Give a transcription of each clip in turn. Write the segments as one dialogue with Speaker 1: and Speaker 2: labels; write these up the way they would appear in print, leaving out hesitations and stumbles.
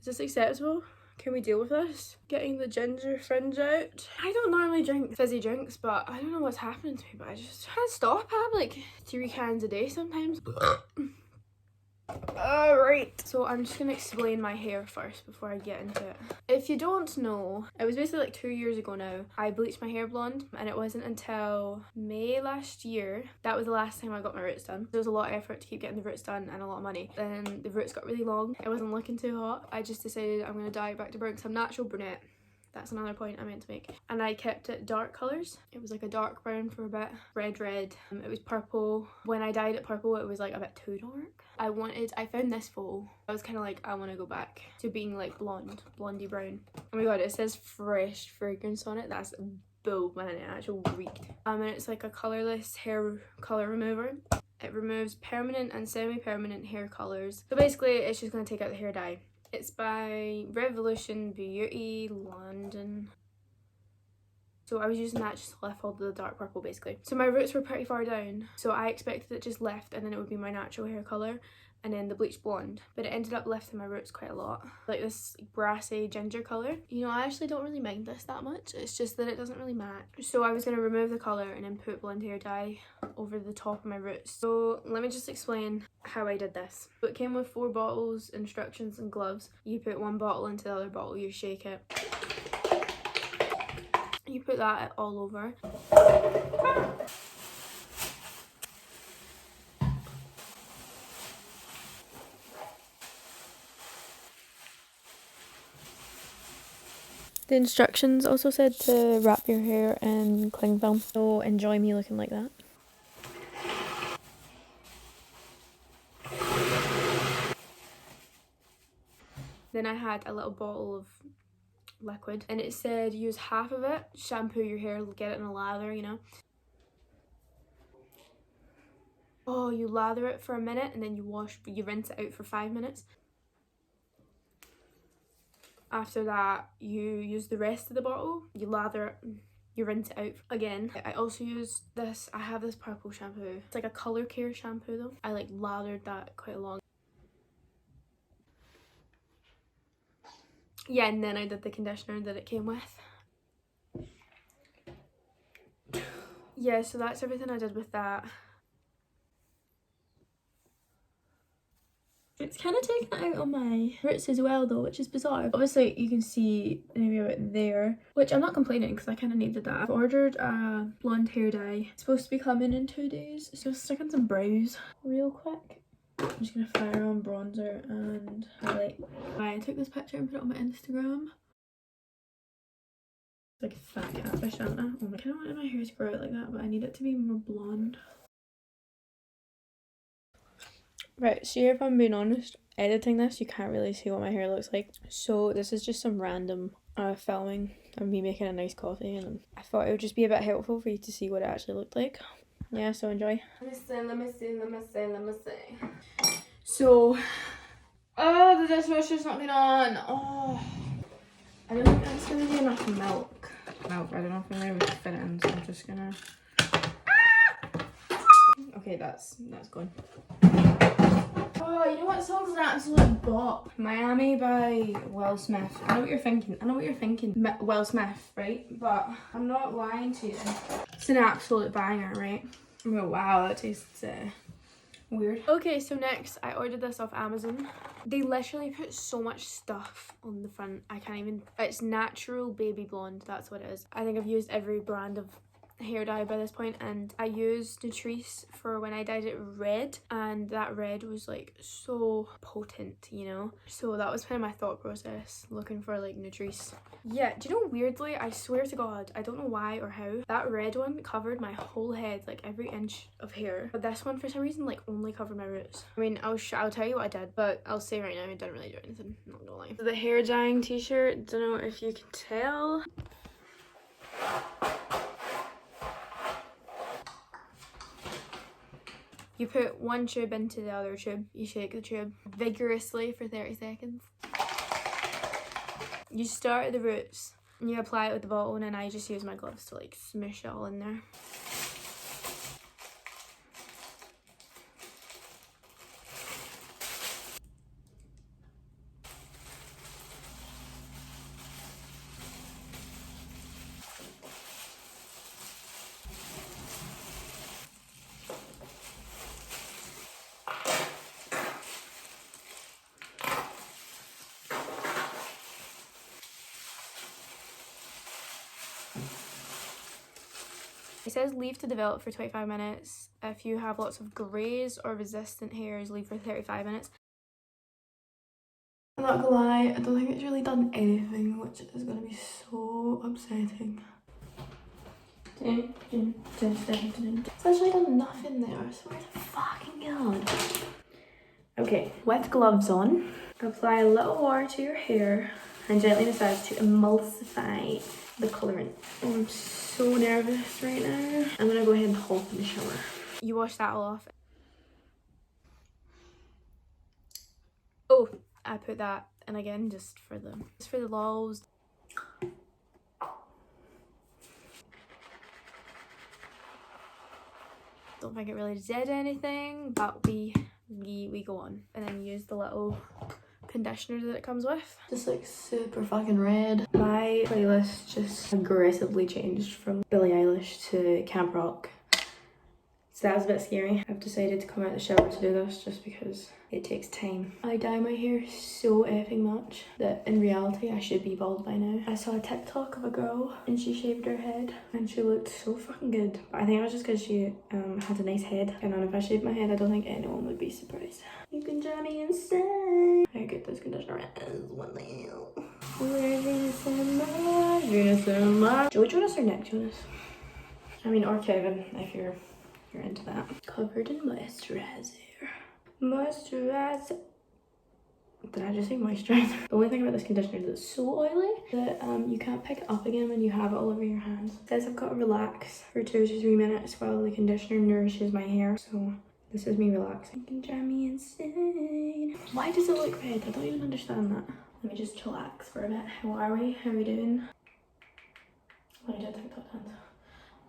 Speaker 1: this acceptable? Can we deal with this? Getting the ginger fringe out. I don't normally drink fizzy drinks, but I don't know what's happening to me, but I just can't stop. I have like 3 cans a day sometimes. Alright, so I'm just gonna explain my hair first before I get into it. If you don't know, it was basically like 2 years ago now, I bleached my hair blonde, and it wasn't until May last year that was the last time I got my roots done. There was a lot of effort to keep getting the roots done and a lot of money. Then the roots got really long, it wasn't looking too hot. I just decided I'm gonna dye it back to brown because I'm natural brunette. That's another point I meant to make. And I kept it dark colours. It was like a dark brown for a bit. Red. It was purple. When I dyed it purple, it was like a bit too dark. I found this photo. I was kind of like, I want to go back to being like blondie brown. Oh my god, it says fresh fragrance on it. That's bull, man. It actually reeked. And it's like a colourless hair colour remover. It removes permanent and semi-permanent hair colours. So basically, it's just going to take out the hair dye. It's by Revolution Beauty, London. So I was using that just to lift all the dark purple basically. So my roots were pretty far down, so I expected it just left and then it would be my natural hair colour and then the bleached blonde. But it ended up lifting my roots quite a lot. Like this brassy ginger colour. You know, I actually don't really mind this that much. It's just that it doesn't really match. So I was going to remove the colour and then put blonde hair dye over the top of my roots. So let me just explain how I did this. So it came with 4 bottles, instructions and gloves. You put one bottle into the other bottle, you shake it. You put that all over. The instructions also said to wrap your hair in cling film, so enjoy me looking like that. Then I had a little bottle of liquid and it said use half of it, shampoo your hair, get it in a lather, you know. Oh, you lather it for a minute and then you rinse it out for 5 minutes. After that, you use the rest of the bottle, you lather it, you rinse it out again. I also use this, I have this purple shampoo. It's like a colour care shampoo though. I like lathered that quite a long. Yeah, and then I did the conditioner that it came with. Yeah, so that's everything I did with that. It's kind of taken it out on my roots as well though, which is bizarre. Obviously you can see maybe about there, which I'm not complaining because I kind of needed that. I've ordered a blonde hair dye. It's supposed to be coming in 2 days. So stick on some brows real quick. I'm just going to fire on bronzer and highlight. I took this picture and put it on my Instagram. Like a fat catfish, aren't I? Oh, I kind of wanted my hair to grow out like that, but I need it to be more blonde. Right, so if I'm being honest, editing this, you can't really see what my hair looks like. So this is just some random filming of me making a nice coffee, and I thought it would just be a bit helpful for you to see what it actually looked like. Yeah, so enjoy. Let me see. So, oh, the dishwasher's not been on. Oh, I don't think that's gonna be enough milk. I don't know if I'm able to fit it in, so I'm just gonna. Okay, that's gone. Oh, you know what song's an absolute bop? Miami by Will Smith. I know what you're thinking. Will Smith, right? But I'm not lying to you. It's an absolute banger, right? Oh, wow, that tastes weird. Okay, so next I ordered this off Amazon. They literally put so much stuff on the front. I can't even. It's natural baby blonde. That's what it is. I think I've used every brand of hair dye by this point, and I used Nutrice for when I dyed it red, and that red was like so potent, you know. So that was kind of my thought process, looking for like Nutrice. Yeah, do you know, weirdly, I swear to God, I don't know why or how, that red one covered my whole head, like every inch of hair, but this one for some reason like only covered my roots. I mean, I'll tell you what I did, but I'll say right now I didn't really do anything, I'm not gonna lie. The hair dyeing t-shirt, don't know if you can tell. You put one tube into the other tube, you shake the tube vigorously for 30 seconds. You start at the roots and you apply it with the bottle, and then I just use my gloves to like smush it all in there. It says leave to develop for 25 minutes. If you have lots of greys or resistant hairs, leave for 35 minutes. I'm not gonna lie, I don't think it's really done anything, which is gonna be so upsetting. It's actually done nothing there, I swear to fucking god. Okay, with gloves on, apply a little water to your hair and gently massage to emulsify the colourant. Oh, I'm so nervous right now. I'm gonna go ahead and hop in the shower. You wash that all off. Oh, I put that in again just for the lols. Don't think it really did anything, but we go on. And then use the little conditioner that it comes with. Just like super fucking red. My playlist just aggressively changed from Billie Eilish to Camp Rock. So that was a bit scary. I've decided to come out of the shower to do this just because it takes time. I dye my hair so effing much that in reality I should be bald by now. I saw a TikTok of a girl and she shaved her head and she looked so fucking good. But I think it was just because she had a nice head. And if I shaved my head, I don't think anyone would be surprised. You can drive me insane. I get this conditioner as well. Joe Jonas or Nick Jonas? I mean, or Kevin if you're into that. Covered in moisturizer. Moisturizer. Did I just say moisturizer? The only thing about this conditioner is it's so oily that you can't pick it up again when you have it all over your hands. It says I've got to relax for 2 to 3 minutes while the conditioner nourishes my hair. So this is me relaxing. You can drive me insane. Why does it look red? I don't even understand that. Let me just chillax for a bit. How are we? How are we doing? Let me do a TikTok dance.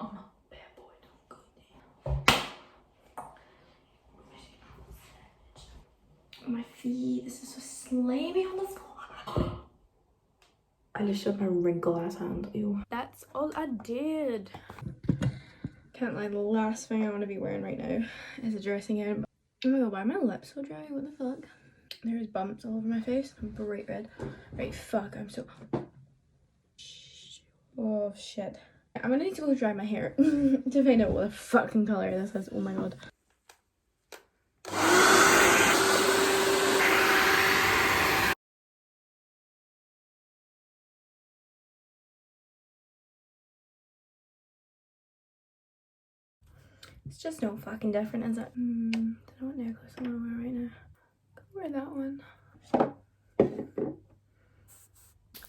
Speaker 1: Oh no. My feet, this is so slimy on the floor. I just showed my wrinkle ass hand. Ew. That's all I did. Can't lie, the last thing I want to be wearing right now is a dressing gown. Oh my god, why are my lips so dry? What the fuck? There's bumps all over my face. I'm bright red. Right, fuck, I'm so... Oh shit. I'm gonna need to go dry my hair to find out what the fucking colour this is. Oh my god. It's just no fucking different, is it? I don't know what necklace I'm gonna wear right now. Go wear that one.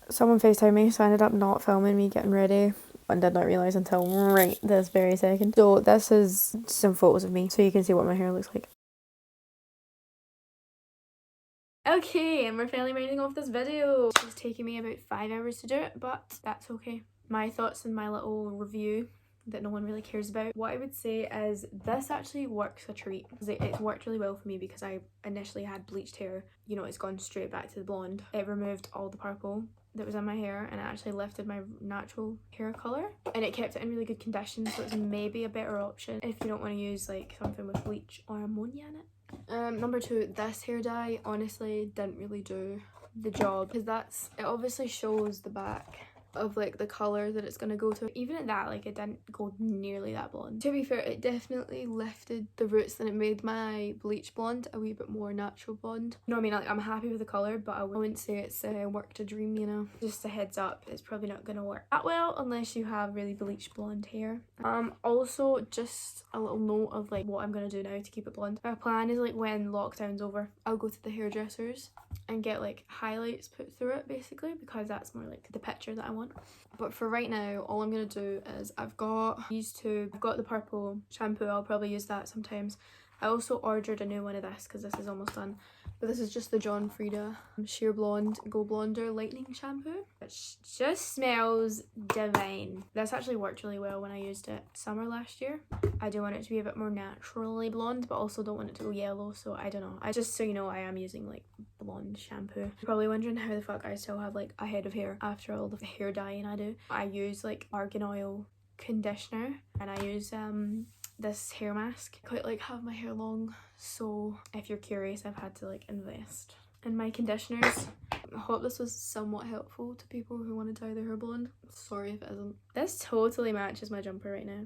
Speaker 1: Someone FaceTimed me, so I ended up not filming me getting ready and did not realise until right this very second. So this is some photos of me, so you can see what my hair looks like. Okay, and we're finally rounding off this video. It's taking me about 5 hours to do it, but that's okay. My thoughts and my little review that no one really cares about. What I would say is this actually works a treat. It's worked really well for me because I initially had bleached hair. You know, it's gone straight back to the blonde. It removed all the purple that was in my hair and it actually lifted my natural hair colour and it kept it in really good condition, so it's maybe a better option if you don't want to use like something with bleach or ammonia in it. Number 2, this hair dye honestly didn't really do the job because it obviously shows the back of like the colour that it's gonna go to. Even at that, like, it didn't go nearly that blonde. To be fair, it definitely lifted the roots and it made my bleach blonde a wee bit more natural blonde. You know what I mean? Like, I'm happy with the colour, but I wouldn't say it's worked a dream, you know. Just a heads up, it's probably not gonna work that well unless you have really bleached blonde hair. Also, just a little note of like what I'm gonna do now to keep it blonde. My plan is like when lockdown's over, I'll go to the hairdressers and get like highlights put through it basically, because that's more like the picture that I want. But for right now, all I'm gonna do is I've got these two. I've got the purple shampoo, I'll probably use that sometimes. I also ordered a new one of this because this is almost done. But this is just the John Frieda Sheer Blonde Go Blonder Lightning Shampoo, which just smells divine. This actually worked really well when I used it summer last year. I do want it to be a bit more naturally blonde, but also don't want it to go yellow, so I don't know. I just, so you know, I am using like blonde shampoo. You're probably wondering how the fuck I still have like a head of hair after all the hair dyeing I do. I use like argan oil conditioner and I use this hair mask. I quite like have my hair long, so if you're curious, I've had to like invest in my conditioners. I hope this was somewhat helpful to people who want to dye their hair blonde. Sorry if it isn't. This totally matches my jumper right now.